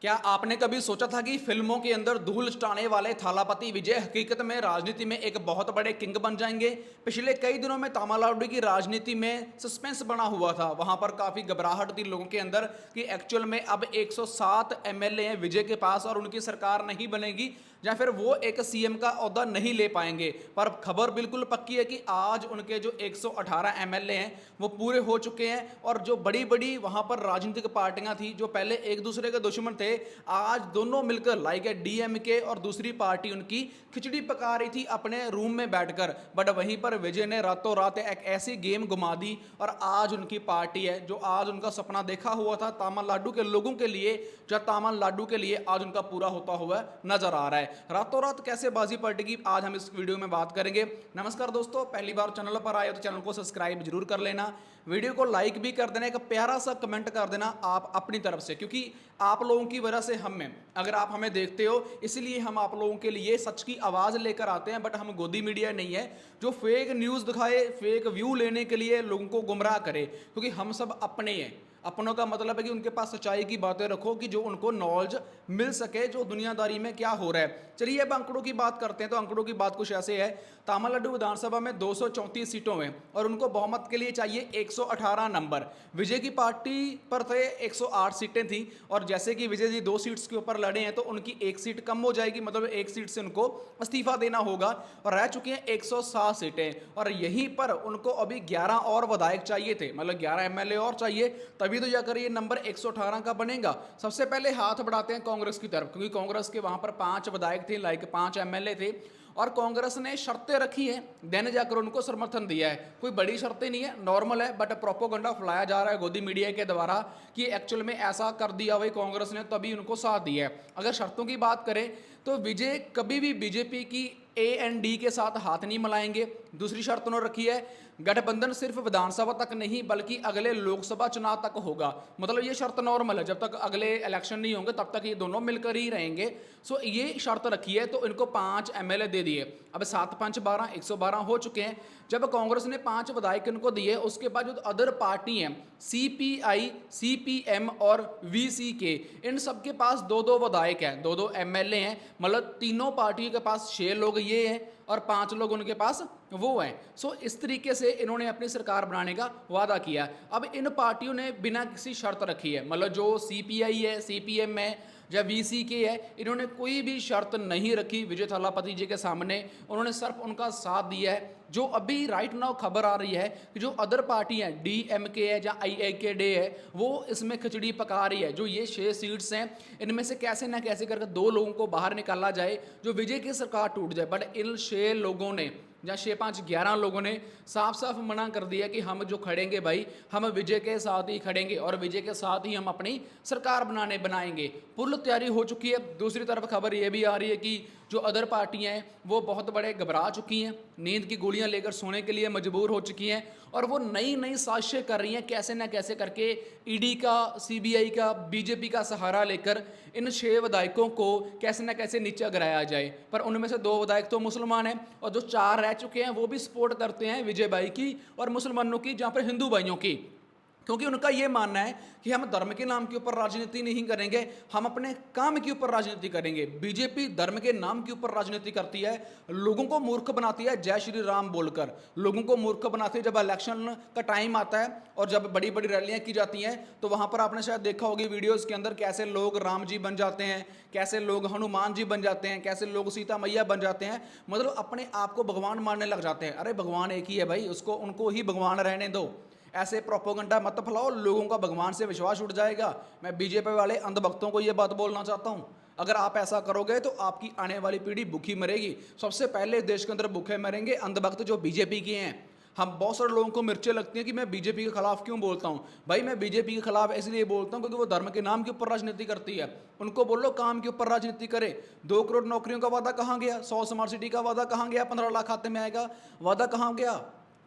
क्या आपने कभी सोचा था कि फिल्मों के अंदर धूल चाटने वाले थालापति विजय हकीकत में राजनीति में एक बहुत बड़े किंग बन जाएंगे। पिछले कई दिनों में तमिलनाडु की राजनीति में सस्पेंस बना हुआ था। वहां पर काफी घबराहट थी लोगों के अंदर कि एक्चुअल में अब 107 एमएलए हैं विजय के पास और उनकी सरकार नहीं बनेगी या फिर वो एक सीएम का ओहदा नहीं ले पाएंगे। पर खबर बिल्कुल पक्की है कि आज उनके जो 118 एमएलए हैं वो पूरे हो चुके हैं और जो बड़ी बड़ी वहां पर राजनीतिक पार्टियां थी जो पहले एक दूसरे के दुश्मन थे, आज दोनों मिलकर लाइक है डीएमके और दूसरी पार्टी उनकी खिचड़ी पका रही थी अपने रूम में बैठकर। बट वहीं पर विजय ने रातों रात एक ऐसी गेम घुमा दी और आज उनकी पार्टी है जो आज उनका सपना देखा हुआ था तमिलनाडु के लोगों के लिए, जो तमिलनाडु के लिए आज उनका पूरा होता हुआ नजर आ रहा है। रातों रात कैसे बाजी पलटेगी आज हम इस वीडियो में बात करेंगे। नमस्कार दोस्तों, पहली बार चैनल पर आए तो चैनल को सब्सक्राइब जरूर कर लेना, वीडियो को लाइक भी कर देना, एक प्यारा सा कमेंट कर देना आप अपनी तरफ से, क्योंकि आप लोगों की वजह से हमें, अगर आप हमें देखते हो इसलिए हम आप लोगों के लिए सच की आवाज लेकर आते हैं। बट हम गोदी मीडिया नहीं है जो फेक न्यूज दिखाए, फेक व्यू लेने के लिए लोगों को गुमराह करे, क्योंकि हम सब अपने हैं। अपनों का मतलब है कि उनके पास सच्चाई की बातें रखो कि जो उनको नॉलेज मिल सके जो दुनियादारी में क्या हो रहा है। चलिए अब अंकड़ों की बात करते हैं। तो अंकड़ों की बात कुछ ऐसे है, तमिलनाडु विधानसभा में 234 सीटों में और उनको बहुमत के लिए चाहिए 118 नंबर। विजय की पार्टी पर थे 108 सीटें थी और जैसे कि विजय जी 2 सीट्स के ऊपर लड़े हैं तो उनकी एक सीट कम हो जाएगी, मतलब एक सीट से उनको इस्तीफा देना होगा और रह चुकी हैं 107 सीटें। और यहीं पर उनको अभी 11 और विधायक चाहिए थे, मतलब 11 एमएलए और चाहिए, तभी तो जाकर ये नंबर 118 का बनेगा। सबसे पहले हाथ बढ़ाते हैं कांग्रेस की तरफ, क्योंकि कांग्रेस के वहां पर 5 विधायक थे, लाइक 5 एमएलए थे और कांग्रेस ने शर्तें रखी हैं, देने जाकर उनको समर्थन दिया है। कोई बड़ी शर्तें नहीं है, नॉर्मल है, बट प्रोपोगंडा फैलाया जा रहा है गोदी मीडिया के द्वारा कि एक्चुअल में ऐसा कर दिया भाई कांग्रेस ने तभी उनको साथ दिया है। अगर शर्तों की बात करें तो विजय कभी भी बीजेपी की ए-एन-डी के साथ हाथ नहीं मिलाएंगे। दूसरी शर्त उन्होंने रखी है, गठबंधन सिर्फ विधानसभा तक नहीं बल्कि अगले लोकसभा चुनाव तक होगा। मतलब ये शर्त नॉर्मल है, जब तक अगले इलेक्शन नहीं होंगे तब तक ये दोनों मिलकर ही रहेंगे। सो ये शर्त रखी है तो इनको 5 एमएलए दे दिए। अब 7 5 12 112 हो चुके हैं। जब कांग्रेस ने 5 विधायक इनको दिए उसके बाद जो अदर पार्टी हैं सीपीआई, सीपीएम और वीसीके, इन सबके पास 2-2 विधायक हैं, 2-2 एमएलए हैं। मतलब तीनों पार्टियों के पास 6 लोग ये हैं और 5 लोग उनके पास वो हैं। सो इस तरीके से इन्होंने अपनी सरकार बनाने का वादा किया। अब इन पार्टियों ने बिना किसी शर्त रखी है, मतलब जो सीपीआई है, सीपीएम है या वीसीके है, इन्होंने कोई भी शर्त नहीं रखी विजय थालापति जी के सामने। उन्होंने सिर्फ उनका साथ दिया है। जो अभी राइट नाउ खबर आ रही है कि जो अदर पार्टी है डीएमके है या आईएकेडी है वो इसमें खिचड़ी पका रही है। जो ये 6 सीट्स हैं इनमें से कैसे ना कैसे करके 2 लोगों को बाहर निकाला जाए जो विजय की सरकार टूट जाए। बट इन 6 लोगों ने या 6 5 11 लोगों ने साफ साफ मना कर दिया कि हम जो खड़ेंगे भाई हम विजय के साथ ही खड़ेंगे और विजय के साथ ही हम अपनी सरकार बनाएंगे। पूर्ण तैयारी हो चुकी है। दूसरी तरफ खबर यह भी आ रही है कि जो अदर पार्टियां हैं वो बहुत बड़े घबरा चुकी हैं, नींद की गोलियां लेकर सोने के लिए मजबूर हो चुकी हैं और वो नई नई साजिशें कर रही हैं कैसे ना कैसे करके ईडी का, सीबीआई का, बीजेपी का सहारा लेकर इन 6 विधायकों को कैसे ना कैसे नीचे गिराया जाए। पर उनमें से 2 विधायक तो मुसलमान हैं और जो 4 रह चुके हैं वो भी सपोर्ट करते हैं विजय भाई की और मुसलमानों की, जहाँ पर हिंदू भाइयों की, क्योंकि उनका यह मानना है कि हम धर्म के नाम के ऊपर राजनीति नहीं करेंगे, हम अपने काम के ऊपर राजनीति करेंगे। बीजेपी धर्म के नाम के ऊपर राजनीति करती है, लोगों को मूर्ख बनाती है जय श्री राम बोलकर, लोगों को मूर्ख बनाती है। जब इलेक्शन का टाइम आता है और जब बड़ी बड़ी रैलियां की जाती हैं तो वहां पर आपने शायद देखा होगी वीडियोस के अंदर कैसे लोग राम जी बन जाते हैं, कैसे लोग हनुमान जी बन जाते हैं, कैसे लोग सीता मैया बन जाते हैं, मतलब अपने आप को भगवान मानने लग जाते हैं। अरे भगवान एक ही है भाई, उसको उनको ही भगवान रहने दो। ऐसे प्रोपोगंडा मत फैलाओ, लोगों का भगवान से विश्वास उठ जाएगा। मैं बीजेपी वाले अंधभक्तों को यह बात बोलना चाहता हूं, अगर आप ऐसा करोगे तो आपकी आने वाली पीढ़ी भूखी मरेगी। सबसे पहले देश के अंदर भूखे मरेंगे अंधभक्त जो बीजेपी के हैं। हम बहुत सारे लोगों को मिर्चें लगती हैं कि मैं बीजेपी के खिलाफ क्यों बोलता हूं। भाई मैं बीजेपी के खिलाफ इसलिए बोलता हूं क्योंकि वो धर्म के नाम के ऊपर राजनीति करती है। उनको बोलो काम के ऊपर राजनीति करे। 2 करोड़ नौकरियों का वादा कहां गया, 100 स्मार्ट सिटी का वादा कहां गया, 15 लाख खाते में आएगा वादा कहां गया,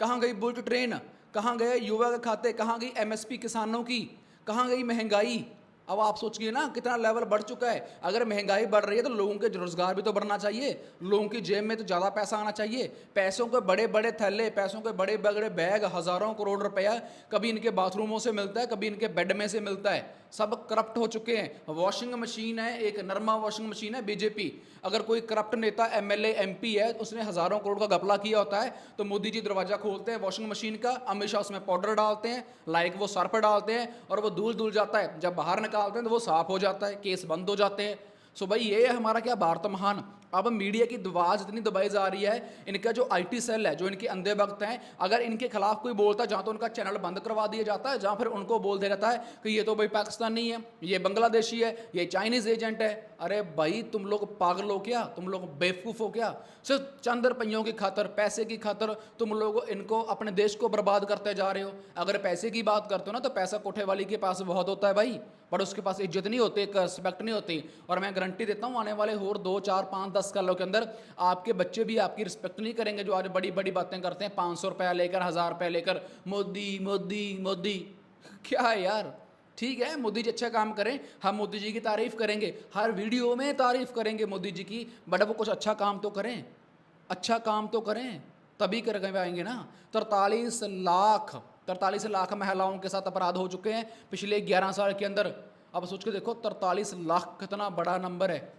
कहां गई बुलेट ट्रेन, कहां गए युवा के खाते, कहां गई एमएसपी किसानों की, कहां गई महंगाई। अब आप सोचिए ना कितना लेवल बढ़ चुका है। अगर महंगाई बढ़ रही है तो लोगों के रोजगार भी तो बढ़ना चाहिए, लोगों की जेब में तो ज़्यादा पैसा आना चाहिए। पैसों के बड़े बड़े थैले, पैसों के बड़े बड़े बैग, हज़ारों करोड़ रुपया कभी इनके बाथरूमों से मिलता है, कभी इनके बेड में से मिलता है। सब करप्ट हो चुके हैं। वॉशिंग मशीन है, एक नरमा वॉशिंग मशीन है बीजेपी। अगर कोई करप्ट नेता एमएलए एमपी है, उसने हज़ारों करोड़ का घपला किया होता है, तो मोदी जी दरवाज़ा खोलते हैं वॉशिंग मशीन का, अमित शाह उसमें पाउडर डालते हैं, लाइक वो सर्फ डालते हैं, और वो धूल धुल जाता है। जब बाहर निकालते हैं तो वो साफ़ हो जाता है, केस बंद हो जाते हैं। सो भाई ये है हमारा क्या भारत महान। अब मीडिया की आवाज़ इतनी दबाई जा रही है, इनका जो आईटी सेल है, जो इनके अंधे भक्त हैं, अगर इनके खिलाफ कोई बोलता है, जहाँ तो उनका चैनल बंद करवा दिया जाता है, जहाँ फिर उनको बोल दिया जाता है कि ये तो भाई पाकिस्तानी है, ये बांग्लादेशी है, ये चाइनीज़ एजेंट है। अरे भाई तुम लोग पागल हो क्या, तुम लोग बेवकूफ़ हो क्या? सिर्फ चंद रुपयों की खातर, पैसे की खातर तुम लोग इनको, अपने देश को बर्बाद करते जा रहे हो। अगर पैसे की बात करते हो ना, तो पैसा कोठे वाली के पास बहुत होता है भाई, बट उसके पास इज्जत नहीं होती, एक रिस्पेक्ट नहीं होती। और मैं गारंटी देता हूँ आने वाले और 2 4 5 10 सालों के अंदर आपके बच्चे भी आपकी रिस्पेक्ट नहीं करेंगे, जो आज बड़ी बड़ी बातें करते हैं, 500 रुपया लेकर, 1000 रुपया लेकर, मोदी मोदी मोदी। क्या है यार? ठीक है, मोदी जी अच्छा काम करें, हम मोदी जी की तारीफ करेंगे, हर वीडियो में तारीफ करेंगे मोदी जी की, बट वो कुछ अच्छा काम तो करें, अच्छा काम तो करें, तभी कर पाएंगे ना। 43 लाख महिलाओं के साथ अपराध हो चुके हैं पिछले 11 साल के अंदर। अब सोच के देखो, 43 लाख कितना बड़ा नंबर है,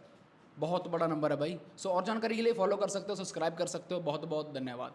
बहुत बड़ा नंबर है भाई। सो और जानकारी के लिए फॉलो कर सकते हो, सब्सक्राइब कर सकते हो। बहुत बहुत धन्यवाद।